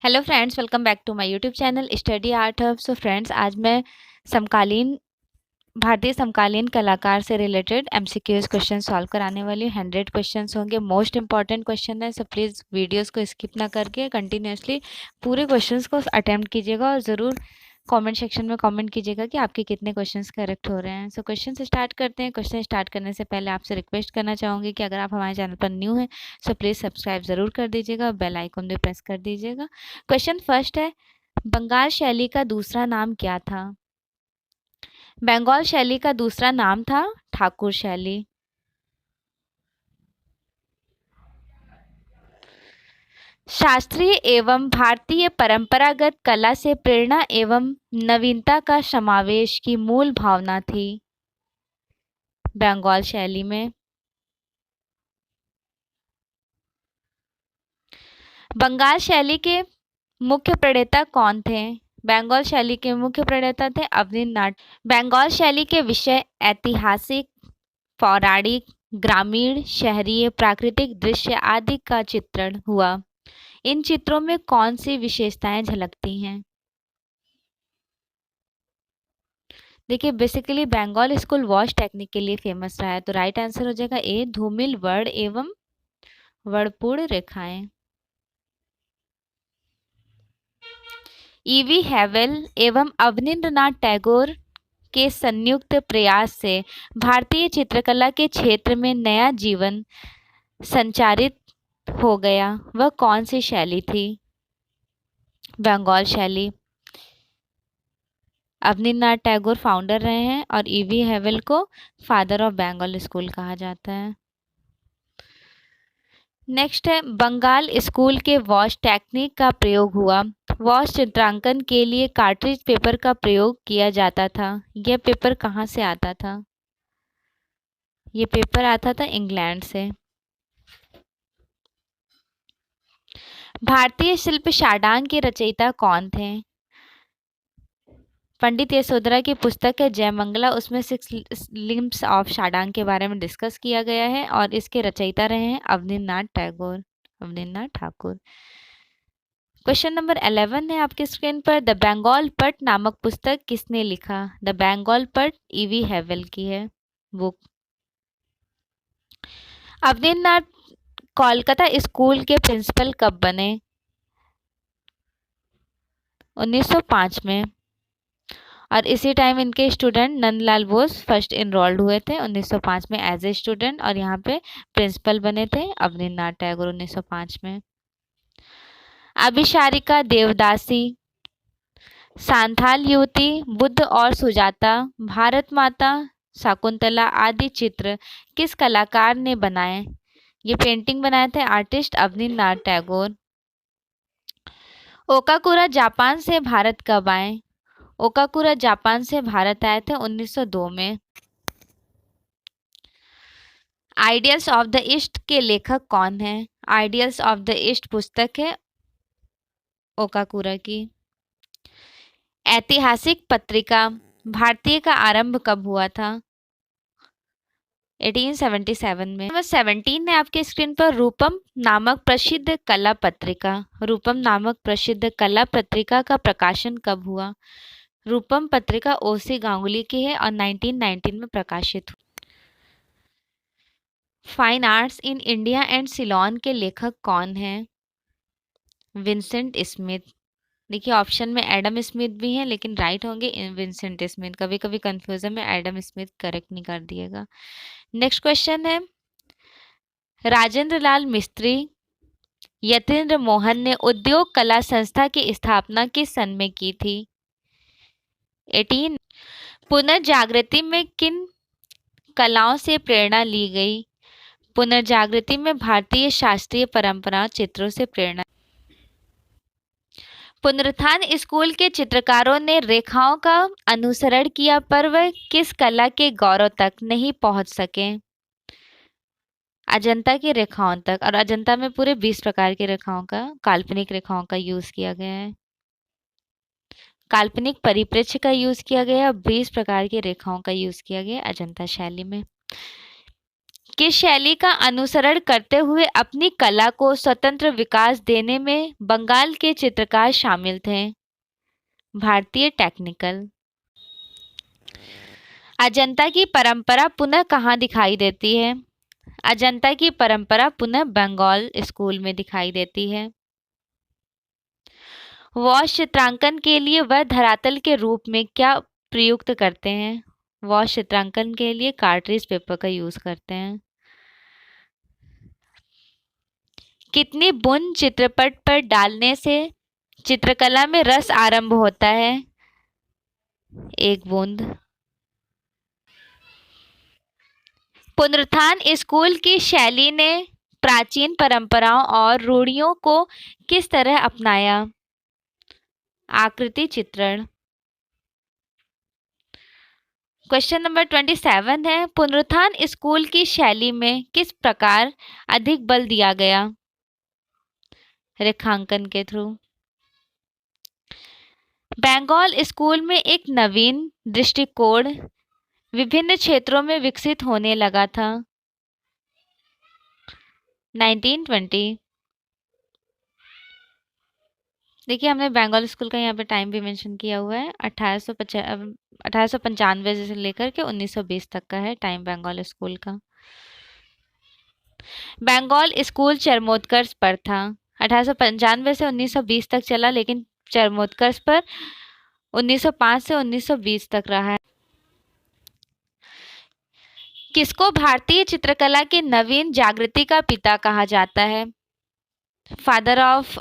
Hello friends, welcome back to my YouTube channel Study Art Hub. So friends, आज मैं समकालीन भारतीय समकालीन कलाकार से रिलेटेड एमसीक्यूज क्वेश्चन सॉल्व कराने वाली हूँ। 100 क्वेश्चंस होंगे, मोस्ट इंपॉर्टेंट क्वेश्चन है। सो प्लीज़ वीडियोस को स्किप ना करके कंटिन्यूसली पूरे क्वेश्चंस को अटेम्प्ट कीजिएगा और ज़रूर कमेंट सेक्शन में कमेंट कीजिएगा कि आपके कितने क्वेश्चंस करेक्ट हो रहे हैं। सो क्वेश्चन से स्टार्ट करते हैं। क्वेश्चन स्टार्ट करने से पहले आपसे रिक्वेस्ट करना चाहूँगी कि अगर आप हमारे चैनल पर न्यू हैं सो प्लीज़ सब्सक्राइब ज़रूर कर दीजिएगा, बेल आइकन भी प्रेस कर दीजिएगा। क्वेश्चन फर्स्ट है, बंगाल शैली का दूसरा नाम क्या था? बंगाल शैली का दूसरा नाम था ठाकुर शैली। शास्त्रीय एवं भारतीय परंपरागत कला से प्रेरणा एवं नवीनता का समावेश की मूल भावना थी बंगाल शैली में। बंगाल शैली के मुख्य प्रणेता कौन थे? बंगाल शैली के मुख्य प्रणेता थे अवनींद्रनाथ। बंगाल शैली के विषय ऐतिहासिक, पौराणिक, ग्रामीण, शहरी, प्राकृतिक दृश्य आदि का चित्रण हुआ। इन चित्रों में कौन सी विशेषताएं झलकती हैं? देखिए, basically Bengal school wash technique के लिए फेमस रहा है, तो राइट आंसर हो जाएगा ए, धूमिल वर्ण एवं वर्णपूर्ण रेखाएं। ईवी हैवेल एवं अवनींद्रनाथ टैगोर के संयुक्त प्रयास से भारतीय चित्रकला के क्षेत्र में नया जीवन संचारित हो गया। वह कौन सी शैली थी? बंगाल शैली। अवनींद्रनाथ टैगोर फाउंडर रहे हैं और ईवी हैवेल को फादर ऑफ बंगाल स्कूल कहा जाता है। नेक्स्ट है, बंगाल स्कूल के वॉश टेक्निक का प्रयोग हुआ। वॉश चित्रांकन के लिए कार्ट्रिज पेपर का प्रयोग किया जाता था। यह पेपर कहाँ से आता था? यह पेपर आता था इंग्लैंड से। भारतीय शिल्प शाडांग के रचयिता कौन थे? पंडित यशोधरा की पुस्तक है जयमंगला, उसमें 6 लिम्स ऑफ शाडांग के बारे में डिस्कस किया गया है और इसके रचयिता रहे हैं अवनींद्रनाथ टैगोर, अवनींद्रनाथ ठाकुर। क्वेश्चन नंबर 11 है आपके स्क्रीन पर, द बंगाल पट नामक पुस्तक किसने लिखा? द बंगाल पट ईवी हैवेल की है बुक। अवनींद्रनाथ कोलकाता स्कूल के प्रिंसिपल कब बने? 1905 में। और इसी टाइम इनके student Nandlal Bose first enrolled हुए थे 1905 में एज ए स्टूडेंट, और यहाँ पे प्रिंसिपल बने थे अवनींद्रनाथ टैगोर 1905 में। अभिसारिका देवदासी, सांथाल युवती, बुद्ध और सुजाता, भारत माता, शकुंतला आदि चित्र किस कलाकार ने बनाए? ये पेंटिंग बनाए थे artist Abanindranath Tagore. Okakura Japan से भारत कब आए? ओकाकुरा जापान से भारत आए थे 1902 में। आइडियल्स ऑफ द ईस्ट के लेखक कौन है? आइडियल्स ऑफ द ईस्ट पुस्तक है ओकाकुरा की। ऐतिहासिक पत्रिका भारतीय का आरंभ कब हुआ था? 1877 में। नंबर 17 है आपके स्क्रीन पर, रूपम नामक प्रसिद्ध कला पत्रिका। रूपम नामक प्रसिद्ध कला पत्रिका का प्रकाशन कब हुआ? रूपम पत्रिका ओसी गांगुली की है और 1919 में प्रकाशित हुई। Fine arts in India and Ceylon के लेखक कौन हैं? Vincent Smith. देखिए, ऑप्शन में एडम स्मिथ भी हैं लेकिन राइट होंगे विंसेंट स्मिथ। कभी कभी कंफ्यूजन में एडम स्मिथ करेक्ट नहीं कर दिएगा। नेक्स्ट क्वेश्चन है, राजेंद्र लाल मिस्त्री, यतीन्द्र मोहन ने उद्योग कला संस्था की स्थापना किस सन में की थी? 18। पुनर्जागृति में किन कलाओं से प्रेरणा ली गई? पुनर्जागृति में भारतीय शास्त्रीय परंपरा चित्रों से प्रेरणा। पुनरुत्थान स्कूल के चित्रकारों ने रेखाओं का अनुसरण किया पर वह किस कला के गौरव तक नहीं पहुंच सके? अजंता की रेखाओं तक। और अजंता में पूरे 20 प्रकार की रेखाओं का, काल्पनिक रेखाओं का यूज किया गया है। काल्पनिक परिप्रेक्ष्य का यूज किया गया है, 20 प्रकार की रेखाओं का यूज किया गया अजंता शैली में। किस शैली का अनुसरण करते हुए अपनी कला को स्वतंत्र विकास देने में बंगाल के चित्रकार शामिल थे? भारतीय टेक्निकल। अजंता की परंपरा पुनः कहाँ दिखाई देती है? अजंता की परंपरा पुनः बंगाल स्कूल में दिखाई देती है। वॉश चित्रांकन के लिए वह धरातल के रूप में क्या प्रयुक्त करते हैं? वॉश चित्रांकन के लिए कार्ट्रिज पेपर का यूज करते हैं। कितनी बूंद चित्रपट पर डालने से चित्रकला में रस आरंभ होता है? 1 बूंद। पुनरुत्थान स्कूल की शैली ने प्राचीन परंपराओं और रूढ़ियों को किस तरह अपनाया? आकृति चित्रण। क्वेश्चन नंबर 27 है, पुनरुत्थान स्कूल की शैली में किस प्रकार अधिक बल दिया गया? रेखांकन के थ्रू। बंगाल स्कूल में एक नवीन दृष्टिकोण विभिन्न क्षेत्रों में विकसित होने लगा था। 1920। देखिए हमने बंगाल स्कूल का यहाँ पे टाइम भी मेंशन किया हुआ है। 1895 से लेकर के 1920 तक का है टाइम बंगाल स्कूल का। बंगाल स्कूल चरमोत्कर्ष पर था। 1895 से 1920 तक चला, लेकिन चरमोत्कर्ष पर 1905 से 1920 तक रहा है। किसको भारतीय चित्रकला की नवीन जागृति का पिता कहा जाता है? फादर ऑफ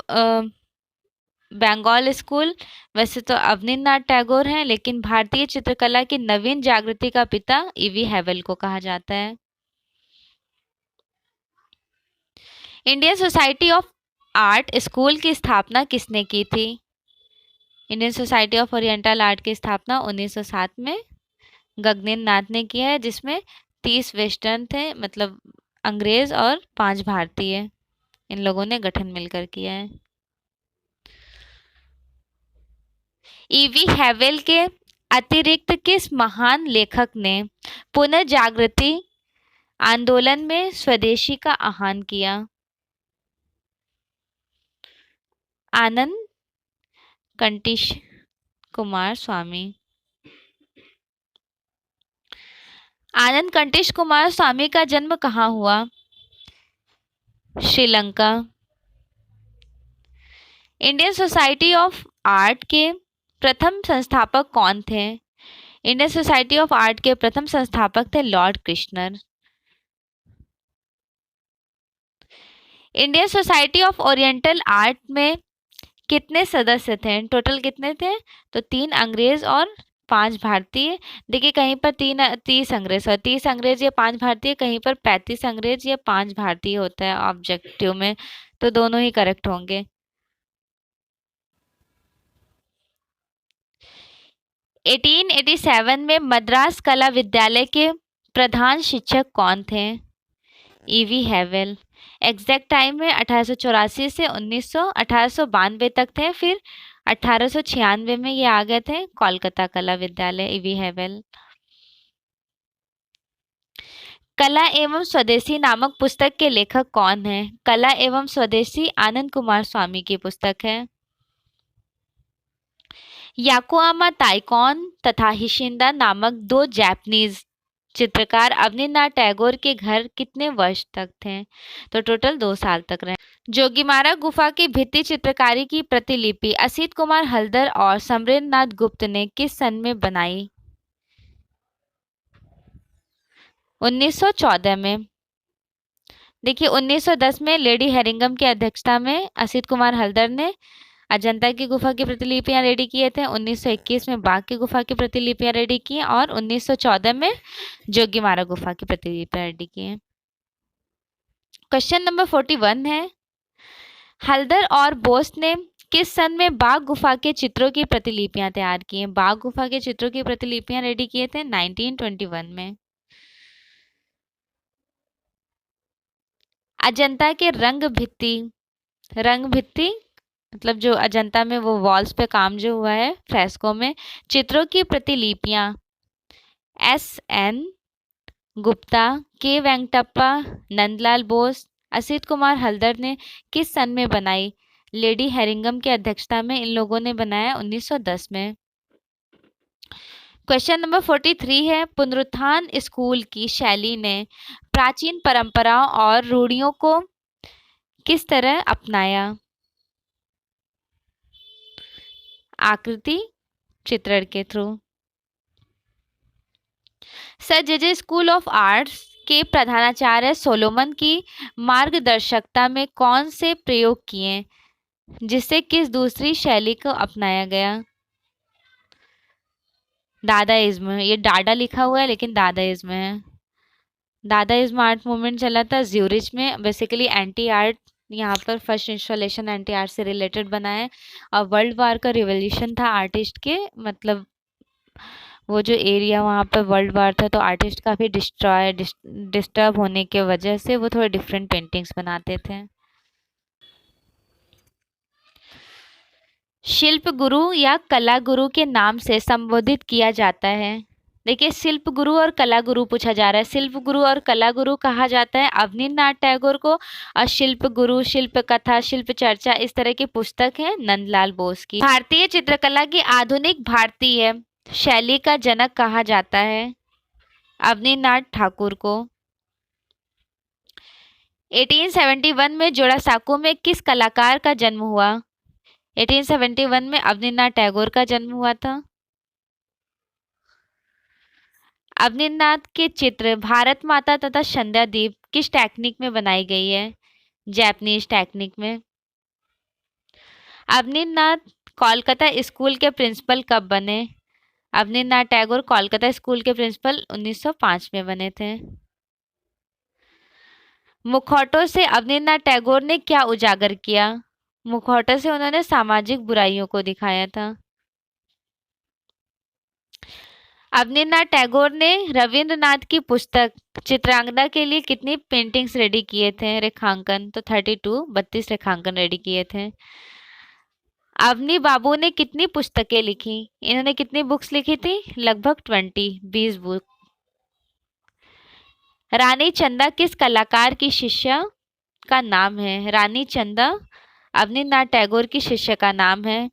बंगाल स्कूल वैसे तो अवनींद्रनाथ टैगोर हैं, लेकिन भारतीय चित्रकला की नवीन जागृति का पिता ईवी हैवेल को कहा जाता है। Indian society of art school की स्थापना किसने की थी? Indian society of oriental art की स्थापना 1907 में गगनेंद्र नाथ ने किया है, जिसमें 30 वेस्टर्न थे, मतलब अंग्रेज, और 5 भारतीय, इन लोगों ने गठन मिलकर किया है। ईवी हैवेल के अतिरिक्त किस महान लेखक ने पुनर्जागृति आंदोलन में स्वदेशी का आह्वान किया? आनंद कंटिश कुमार स्वामी। आनंद कंटिश कुमार स्वामी का जन्म कहाँ हुआ? Sri Lanka. Indian society of art के प्रथम संस्थापक कौन थे? इंडियन सोसाइटी ऑफ आर्ट के प्रथम संस्थापक थे लॉर्ड कृष्णर। Indian society of oriental art में कितने सदस्य थे? टोटल कितने थे? तो 3 अंग्रेज और 5 भारतीय। देखिए कहीं पर 30 अंग्रेज और 30 अंग्रेज या 5 भारतीय, कहीं पर 35 अंग्रेज या 5 भारतीय होता है ऑब्जेक्टिव में, तो दोनों ही करेक्ट होंगे। 1887 में मद्रास कला विद्यालय के प्रधान शिक्षक कौन थे? ईवी हैवेल। एग्जैक्ट टाइम में 1884 से 1892 तक थे, फिर 1896 में ये आ गए थे कोलकाता कला विद्यालय, ईवी हैवेल। कला एवं स्वदेशी नामक पुस्तक के लेखक कौन है? कला एवं स्वदेशी आनंद कुमार स्वामी की पुस्तक है। याकोयामा ताइकोन तथा हिशिंदा नामक 2 जापानीज चित्रकार अवनींद्रनाथ टैगोर के घर कितने वर्ष तक थे? तो टोटल 2 साल तक रहे। जोगीमारा गुफा की भित्ति चित्रकारी की प्रतिलिपि असित कुमार हल्दर और समरेंद्रनाथ गुप्त ने किस सन में बनाई? 1914 में। देखिए 1910 में लेडी हेरिंगम की अध्यक्षता में असित कुमार हल्दर ने अजंता की गुफा की प्रतिलिपियां रेडी किए थे। 1921 में बाघ की गुफा की प्रतिलिपियां रेडी की और 1914 में जोगीमारा गुफा की प्रतिलिपियां रेडी की हैं। क्वेश्चन नंबर 41 है, हल्दर और बोस ने किस सन में बाघ गुफा के चित्रों की प्रतिलिपियां तैयार की हैं? बाघ गुफा के चित्रों की प्रतिलिपियां रेडी किए थे 1921 में। अजंता के रंग भित्ति मतलब जो अजंता में वो वॉल्स पे काम जो हुआ है फ्रेस्को में, चित्रों की प्रतिलिपियां SN गुप्ता, के वेंकटप्पा, नंदलाल बोस, असित कुमार हल्दर ने किस सन में बनाई? लेडी हेरिंगम की अध्यक्षता में इन लोगों ने बनाया 1910 में। क्वेश्चन नंबर 43 है, पुनरुत्थान स्कूल की शैली ने प्राचीन परंपराओं और रूढ़ियों को किस तरह अपनाया? आकृति चित्रण के through. Sir JJ school of arts के प्रधानाचार्य सोलोमन की मार्गदर्शकता में कौन से प्रयोग किए जिससे किस दूसरी शैली को अपनाया गया? दादाइज्म। ये डाडा लिखा हुआ है लेकिन दादाइज्म है। दादाइज्म आर्ट मूवमेंट चला था ज्यूरिच में। बेसिकली एंटी आर्ट, यहाँ पर फर्स्ट इंस्टॉलेशन एंटी आर्ट से रिलेटेड बना है। और वर्ल्ड वार का रिवोल्यूशन था आर्टिस्ट के, मतलब वो जो एरिया वहाँ पर वर्ल्ड वार था तो आर्टिस्ट काफ़ी डिस्टर्ब होने के वजह से वो थोड़े डिफरेंट पेंटिंग्स बनाते थे। शिल्प गुरु या कला गुरु के नाम से संबोधित किया जाता है। देखिए, शिल्प गुरु और कला गुरु पूछा जा रहा है। शिल्प गुरु और कला गुरु कहा जाता है अवनींद्रनाथ टैगोर को, और शिल्प गुरु, शिल्प कथा, शिल्प चर्चा इस तरह की पुस्तक है नंदलाल बोस की। भारतीय चित्रकला की आधुनिक भारतीय शैली का जनक कहा जाता है अवनींद्रनाथ ठाकुर को। 1871 में जोड़ासांको में किस कलाकार का जन्म हुआ? 1871 में अवनींद्रनाथ टैगोर का जन्म हुआ था। अवनींद्रनाथ के चित्र भारत माता तथा संध्या दीप किस टेक्निक में बनाई गई है? जैपनीज टेक्निक में। अवनींद्रनाथ कोलकाता स्कूल के प्रिंसिपल कब बने? अवनींद्रनाथ टैगोर कोलकाता स्कूल के प्रिंसिपल 1905 में बने थे। मुखौटों से अवनींद्रनाथ टैगोर ने क्या उजागर किया? मुखौटों से उन्होंने सामाजिक बुराइयों को दिखाया था। अवनींद्रनाथ टैगोर ने रविंद्रनाथ की पुस्तक चित्रांगदा के लिए कितनी पेंटिंग्स रेडी किए थे? रेखांकन। तो 32 रेखांकन रेडी किए थे। अवनी बाबू ने कितनी पुस्तकें लिखी? इन्होंने कितनी बुक्स लिखी थी? लगभग 20 बुक। रानी चंदा किस कलाकार की शिष्या का नाम है? रानी चंदा अवनींद्रनाथ टैगोर की शिष्य का नाम है।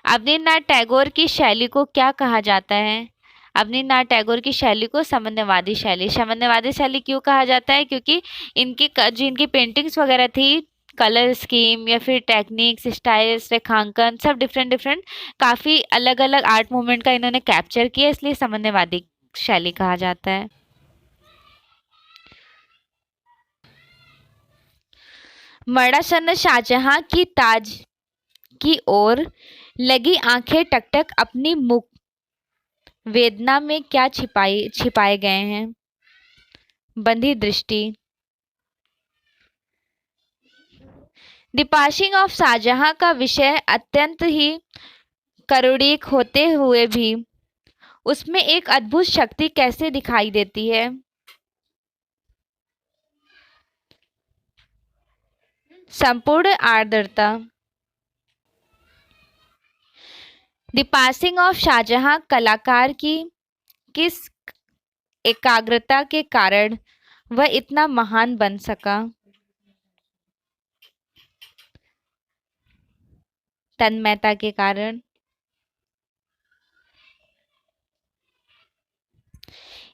अवनींद्रनाथ टैगोर की शैली को क्या कहा जाता है? अवनींद्रनाथ टैगोर की शैली को सामान्यवादी शैली। सामान्यवादी शैली क्यों कहा जाता है? क्योंकि जो इनकी पेंटिंग्स वगैरह थी, कलर स्कीम या फिर टेक्निक्स, स्टाइल्स, रेखांकन सब डिफरेंट काफ़ी अलग अलग आर्ट मूवमेंट का इन्होंने कैप्चर किया, इसलिए सामान्यवादी शैली कहा जाता है। मर्दासन्न शाहजहां की ताज की ओर लगी आंखें टकटक अपनी मुख वेदना में क्या छिपाए गए हैं? बंधी दृष्टि। द पासिंग ऑफ शाहजहां का विषय अत्यंत ही करुणिक होते हुए भी उसमें एक अद्भुत शक्ति कैसे दिखाई देती है? संपूर्ण आर्द्रता। द पासिंग ऑफ शाहजहां कलाकार की किस एकाग्रता के कारण वह इतना महान बन सका? तन्मयता के कारण।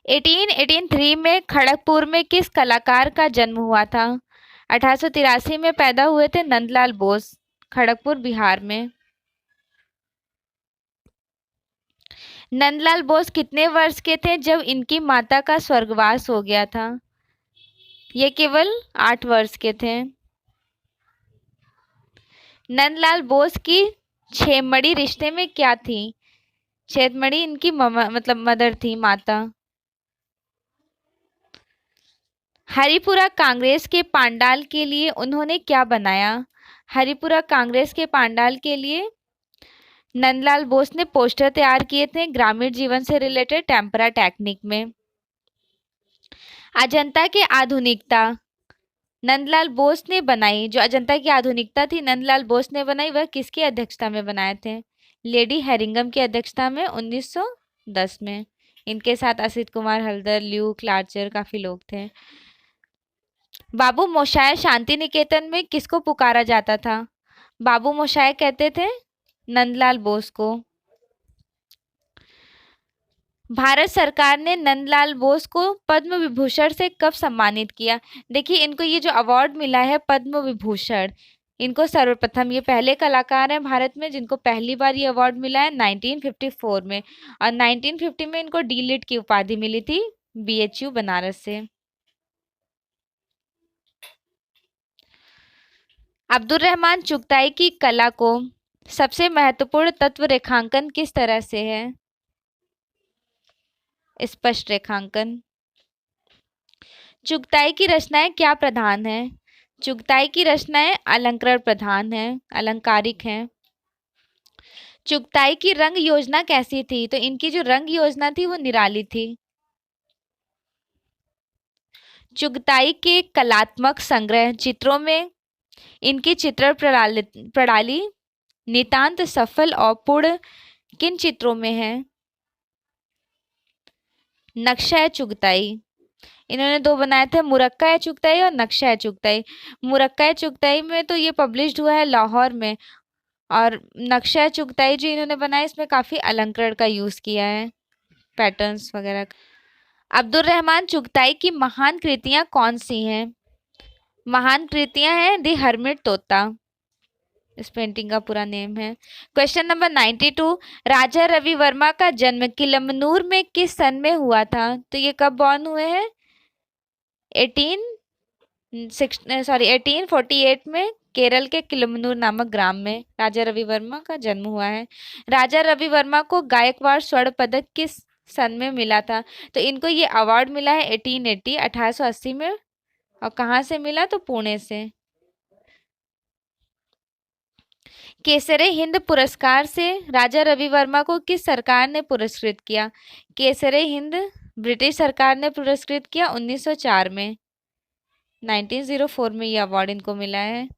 1883 में खड़गपुर में किस कलाकार का जन्म हुआ था? 1883 में पैदा हुए थे नंदलाल बोस, खड़गपुर बिहार में। नंदलाल बोस कितने वर्ष के थे जब इनकी माता का स्वर्गवास हो गया था? ये केवल 8 वर्ष के थे। नंदलाल बोस की छेमड़ी रिश्ते में क्या थी? छेदमड़ी इनकी मतलब मदर थी, माता। हरिपुरा कांग्रेस के पांडाल के लिए उन्होंने क्या बनाया? हरिपुरा कांग्रेस के पांडाल के लिए नंदलाल बोस ने पोस्टर तैयार किए थे ग्रामीण जीवन से रिलेटेड टेम्परा टेक्निक में। अजंता की आधुनिकता नंदलाल बोस ने बनाई। जो अजंता की आधुनिकता थी नंदलाल बोस ने बनाई, वह किसकी अध्यक्षता में बनाए थे? लेडी हेरिंगम की अध्यक्षता में 1910 में। इनके साथ असित कुमार हल्दर, ल्यूक लार्चर, काफी लोग थे। बाबू मोशाय शांति निकेतन में किसको पुकारा जाता था? बाबू मोशाय कहते थे नंदलाल बोस को। भारत सरकार ने नंदलाल बोस को पद्म विभूषण से कब सम्मानित किया? देखिए, इनको ये जो अवार्ड मिला है पद्म विभूषण, इनको सर्वप्रथम, ये पहले कलाकार हैं भारत में जिनको पहली बार ये अवार्ड मिला है 1954 में, और 1950 में इनको डी लिट की उपाधि मिली थी बीएचयू बनारस से। अब्दुल रहमान चुगताई की कला को सबसे महत्वपूर्ण तत्व रेखांकन किस तरह से है? स्पष्ट रेखांकन। चुगताई की रचनाएं क्या प्रधान है? चुगताई की रचनाएं अलंकरण प्रधान है, अलंकारिक हैं। चुगताई की रंग योजना कैसी थी? तो इनकी जो रंग योजना थी वो निराली थी। चुगताई के कलात्मक संग्रह चित्रों में इनकी चित्रण प्रणाली नितांत सफल और पूर्ण किन चित्रों में है? नक्शा चुगताई, इन्होंने दो बनाए थे, मुरक्का चुगताई और नक्शा चुगताई। मुरक्का चुगताई में तो ये पब्लिश्ड हुआ है लाहौर में, और नक्शा चुगताई जो इन्होंने बनाया इसमें काफी अलंकरण का यूज किया है, पैटर्न्स वगैरह। अब्दुल रहमान चुगताई की महान कृतियां कौन सी हैं? महान कृतियां हैं दी हर्मिट तोता, इस पेंटिंग का पूरा नेम है। क्वेश्चन नंबर 92, राजा रवि वर्मा का जन्म किलमनूर में किस सन में हुआ था? तो ये कब बॉर्न हुए हैं? 1848 में केरल के किलमनूर नामक ग्राम में राजा रवि वर्मा का जन्म हुआ है। राजा रवि वर्मा को गायकवाड़ स्वर्ण पदक किस सन में मिला था? तो इनको ये अवार्ड मिला है 1880 में, और कहाँ से मिला? तो पुणे से। केसरे हिंद पुरस्कार से राजा रवि वर्मा को किस सरकार ने पुरस्कृत किया? केसरे हिंद ब्रिटिश सरकार ने पुरस्कृत किया 1904 में, 1904 में ये अवार्ड इनको मिला है।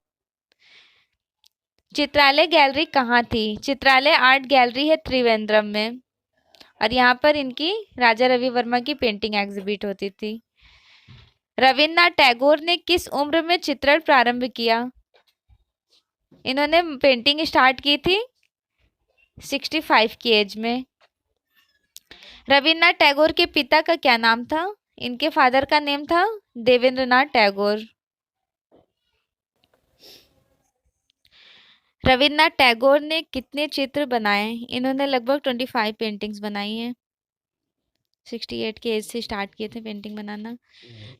चित्रालय गैलरी कहाँ थी? चित्रालय आर्ट गैलरी है त्रिवेंद्रम में, और यहाँ पर इनकी राजा रवि वर्मा की पेंटिंग एग्जिबिट होती थी। रविन्द्रनाथ टैगोर ने किस उम्र में चित्रण प्रारंभ किया? इन्होंने पेंटिंग स्टार्ट की थी 65 की एज में। रविन्द्रनाथ टैगोर के पिता का क्या नाम था? इनके फादर का नेम था देवेंद्रनाथ टैगोर। रविन्द्रनाथ टैगोर ने कितने चित्र बनाए? इन्होंने लगभग 25 पेंटिंग्स बनाई हैं, 68 के एज से स्टार्ट किए थे पेंटिंग बनाना।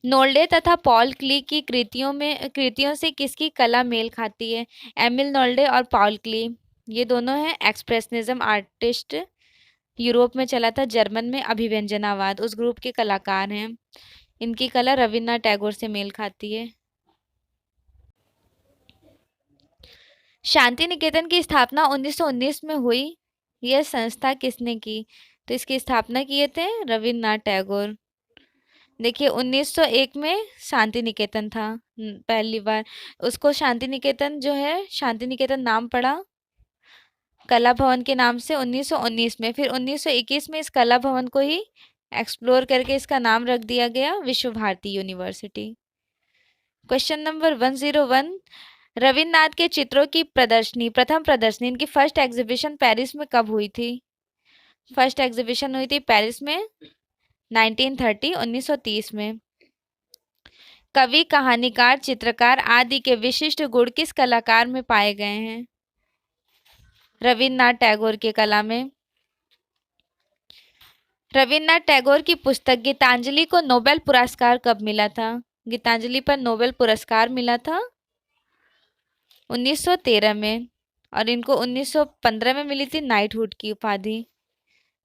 नोल्डे तथा पॉल क्ली की कृतियों से किसकी कला मेल खाती है? एमिल नोल्डे और पॉल क्ली, ये दोनों हैं एक्सप्रेशनिज्म आर्टिस्ट, यूरोप में चला था, जर्मन में अभिव्यंजनावाद, उस ग्रुप के कलाकार हैं। इनकी कला रविन्द्रनाथ टैगोर से मेल खाती है। शांति निकेतन की स्थापना 1919 में हुई, यह संस्था किसने की? तो इसकी स्थापना किए थे रविन्द्रनाथ टैगोर। देखिए 1901 में शांति निकेतन था पहली बार, उसको शांति निकेतन जो है, शांति निकेतन नाम पड़ा कला भवन के नाम से 1919 में। फिर 1921 में इस कला भवन को ही एक्सप्लोर करके इसका नाम रख दिया गया Vishwa Bharati university. Question number 101, Rabindranath के चित्रों की प्रदर्शनी, प्रथम प्रदर्शनी, इनकी फर्स्ट एग्जीबिशन पेरिस में कब हुई थी? फर्स्ट एग्जीबिशन हुई थी पेरिस में 1930 में। कवि, कहानीकार, चित्रकार आदि के विशिष्ट गुण किस कलाकार में पाए गए हैं? रविन्द्रनाथ टैगोर के कला में। रविन्द्रनाथ टैगोर की पुस्तक गीतांजलि को नोबेल पुरस्कार कब मिला था? गीतांजलि पर नोबेल पुरस्कार मिला था 1913 में, और इनको 1915 में मिली थी नाइटहुड की उपाधि।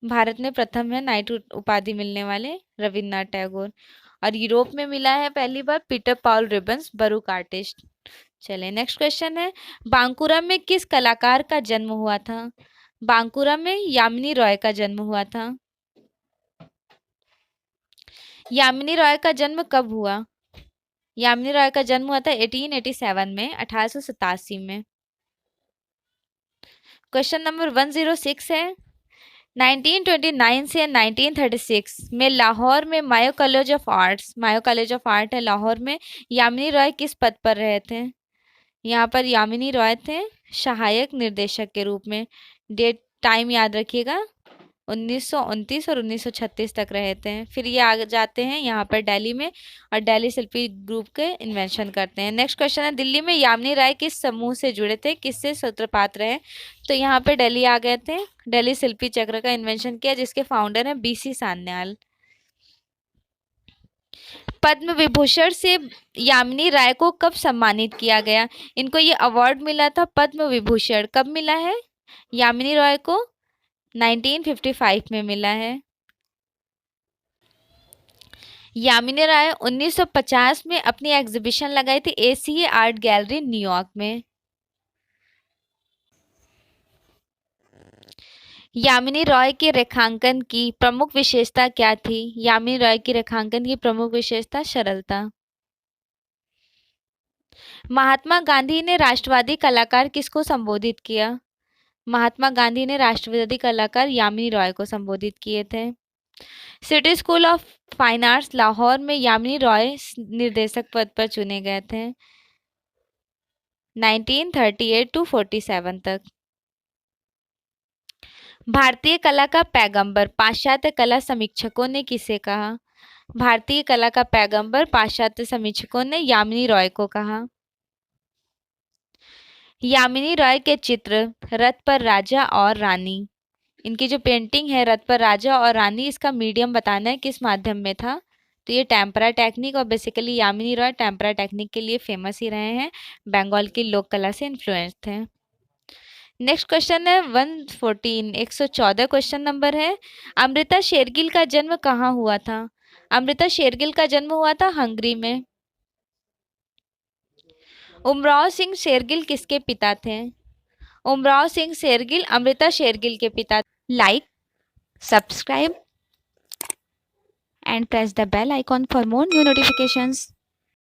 भारत में प्रथम है नाइटहुड उपाधि मिलने वाले रविन्द्रनाथ टैगोर, और यूरोप में मिला है पहली बार पीटर पॉल रिबन्स, बरूक आर्टिस्ट। चले नेक्स्ट क्वेश्चन है, बांकुरा में किस कलाकार का जन्म हुआ था? बांकुरा में यामिनी रॉय का जन्म हुआ था। यामिनी रॉय का जन्म कब हुआ? यामिनी रॉय का जन्म हुआ था 1887 में, 1887 में। क्वेश्चन नंबर 106 है, 1929 से 1936 में लाहौर में मायो कॉलेज ऑफ आर्ट है लाहौर में, यामिनी रॉय किस पद पर रहे थे? यहाँ पर यामिनी रॉय थे सहायक निर्देशक के रूप में। डेट टाइम याद रखिएगा, 1929 और 1936 तक रहे थे। फिर ये आ जाते हैं यहाँ पर दिल्ली में और दिल्ली शिल्पी ग्रुप के इन्वेंशन करते हैं। नेक्स्ट क्वेश्चन है, दिल्ली में यामिनी राय किस समूह से जुड़े थे, किससे सूत्रपात रहे? तो यहाँ पे दिल्ली आ गए थे, दिल्ली शिल्पी चक्र का इन्वेंशन किया जिसके फाउंडर हैं बीसी सान्याल। पद्म विभूषण से यामिनी राय को कब सम्मानित किया गया? इनको ये अवार्ड मिला था पद्म विभूषण, कब मिला है? यामिनी रॉय को 1955 में मिला है। यामिनी राय 1950 में अपनी एग्जीबिशन लगाई थी एसीए आर्ट गैलरी न्यूयॉर्क में। यामिनी रॉय के रेखांकन की प्रमुख विशेषता क्या थी? यामिनी रॉय की रेखांकन की प्रमुख विशेषता सरलता। महात्मा गांधी ने राष्ट्रवादी कलाकार किसको संबोधित किया? महात्मा गांधी ने राष्ट्रवादी कलाकार यामिनी रॉय को संबोधित किए थे। City school of fine arts Lahore में यामिनी रॉय निर्देशक पद पर चुने गए थे 1938 टू 47 तक। भारतीय कला का पैगंबर पाश्चात्य कला समीक्षकों ने किसे कहा? भारतीय कला का पैगंबर पाश्चात्य समीक्षकों ने यामिनी रॉय को कहा। यामिनी रॉय के चित्र रथ पर राजा और रानी, इनकी जो पेंटिंग है रथ पर राजा और रानी, इसका मीडियम बताना है किस माध्यम में था? तो ये टेम्परा टेक्निक, और basically Yamini Roy tempera technique के लिए फेमस ही रहे हैं, बंगाल की लोक कला से इन्फ्लुएंस थे। नेक्स्ट क्वेश्चन है 114 क्वेश्चन नंबर है, अमृता शेरगिल का जन्म कहाँ हुआ था? अमृता शेरगिल का जन्म हुआ था हंगरी में। उमराव सिंह शेरगिल किसके पिता थे? उमराव सिंह शेरगिल अमृता शेरगिल के पिता। Like, subscribe and press the bell icon for more new notifications.